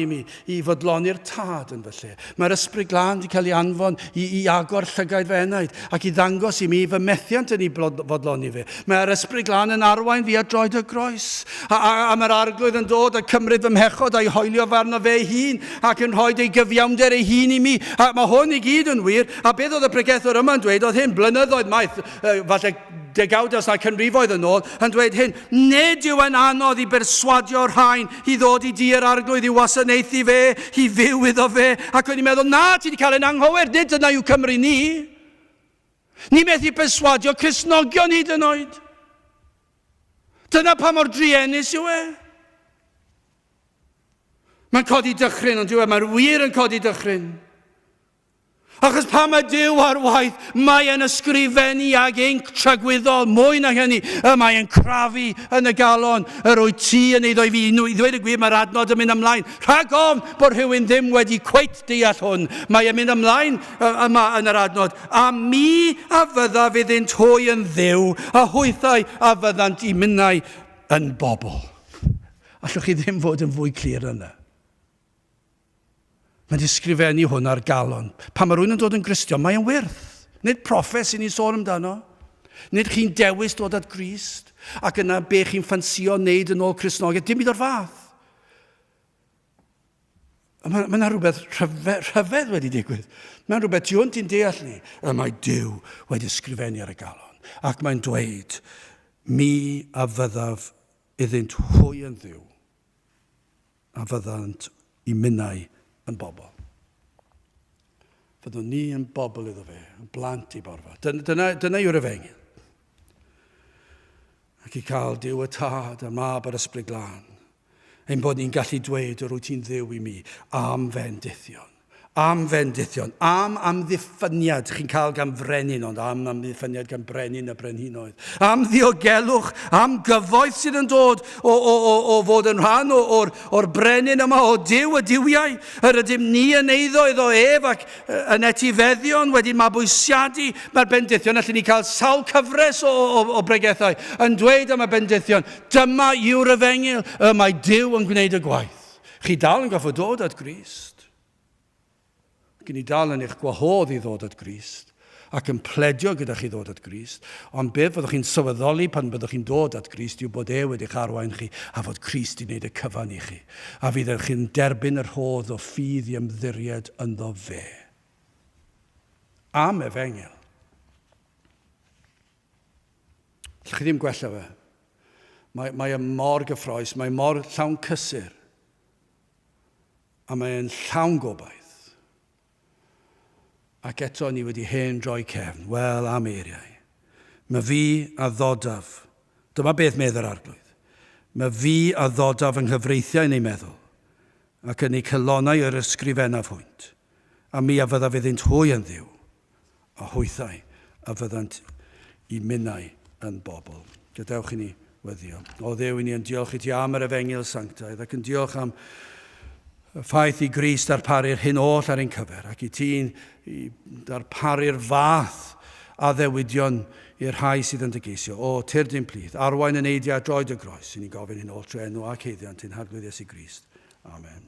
i fodloni'r tad yn fy lle. Mae'r ysbryd glân wedi cael ei anfon i agor llygaid fy enaid ac i ddangos i mi fy methiant yn ei fodloni fe. Mae'r ysbryd glân yn arwain fi at droed y groes. A mae'r arglwydd yn dod a cymryd fy mhechod a'i hoelio farno fe ei hun ac yn rhoi ei gyfiawnder ei hun i mi. A mae hwn i gyd yn wir. A beth oedd y pregethwr yma'n dweud, oedd hyn blynyddoedd maith, falle degawdas na canrifoedd yn ôl, yn dweud hyn, nid yw yn anodd i berswadio'r rhain i ddod i dir arglwydd i wasanaethu fe, i fyw iddo fe, ac o'n i'n meddwl, na, ti wedi cael ein anghywir, nid yna yw Cymru ni. Ni methu berswadio Cristnogion hyd yn oed. Dyna pa mor driennus yw e. Mae'n codi dychryn, ond mae'n wir yn codi dychryn. Achos pa mae Duw ar waith, mae e'n ysgrifennu ag inc tragwyddol, mwy na hynny, mae e'n crafu yn y galon, yr wyt ti yn eiddo i fi, i ddweud y gwir, mae'r adnod yn mynd ymlaen. Rhag ofn bod rhywun ddim wedi cweit deall hwn. Mae e'n mynd ymlaen yma yn yr adnod. A mi a fydda fyddint hwy yn dduw, a hwythau a fyddant emynau yn bobl. Allwch chi ddim fod yn fwy clir yna. Mae'n ysgrifennu hwn ar galon. Pan mae rhywun yn dod yn Gristion, mae e'n wyrth. Nid proffes i ni sôn amdano. Nid chi'n dewis dod at Grist. Ac yna be chi'n ffansio wneud yn ôl Cristnogaeth. Dim byd o'r fath. Mae yna rhywbeth rhyfedd wedi digwydd. Mae'n rhywbeth ti hwnt i'n deall ni. Mae Duw wedi ysgrifennu ar y galon. Ac mae'n dweud, mi a fyddaf iddynt hwy yn ddiw. A fyddant emynau yn bobl. Fyddwn ni yn bobl iddo fe, yn blant i borfa. Dyna yw'r efengyl. Ac i cael Duw y Tad, y Mab a'r Ysbryd Glân. Ein bod ni'n gallu dweud o rwy ti'n ddiw i mi am Bendithion. Am Bendithion. Am amddiffyniad chi'n cael gan frenin, ond am amddiffyniad gan brenin y brenhinoedd. Am ddiogelwch, am gyfoeth sydd yn dod o fod yn rhan o'r brenin yma, o Duw y diwiau. Yr ydym ni yn eiddo iddo ef ac yn etifeddion wedi mabwysiadu. Mae'r Bendithion, allan ni cael sawl cyfres o bregethau yn dweud am y Bendithion. Dyma yw'r efengyl, mae Duw yn gwneud y gwaith. Chi dal yn goffo dod at Grist. Gyn ni dal yn eich gwahodd i ddod at Grist ac yn pledio gyda chi ddod at Grist. Ond beth fyddwch chi'n sylweddoli pan byddwch chi'n dod at Grist yw bod wedi'ch arwain chi a fod Grist i wneud y cyfan i chi. A fydd chi'n derbyn yr hodd o ffydd i ymddiried ynddo fe. Am efengyl. Lle chi ddim gwella fe. Mae mor gyffroes, mae mor llawn cysur. A mae'n llawn gobaith. Ac eto ni wedi hen droi cefn. Wel, am eiriau. Mae fi a ddodaf. Dyma beth medda'r arglwydd. Mae fi a ddodaf yng nghyfreithiau neu meddwl. Ac yn ei cylonau yr ysgrifennaf hwynt. A mi a fydda fyddint hwy yn ddiw. A hwythau a fyddant emynau yn bobl. Gadewch i ni weddio. O Dduw, i ni yn diolch i ti am yr efengyl sanctaidd ac yn diolch am y ffaith i Grist darparu'r hyn oll ar ein cyfer, ac i ti'n darparu'r fath a ddewidion i'r rhai sydd yn dygeisio. O, turdyn plith, arwain yn eidiau droed y groes, i ni gofyn hyn oll trwy enw ac heiddiant yn harglwyddius i Grist. Amen.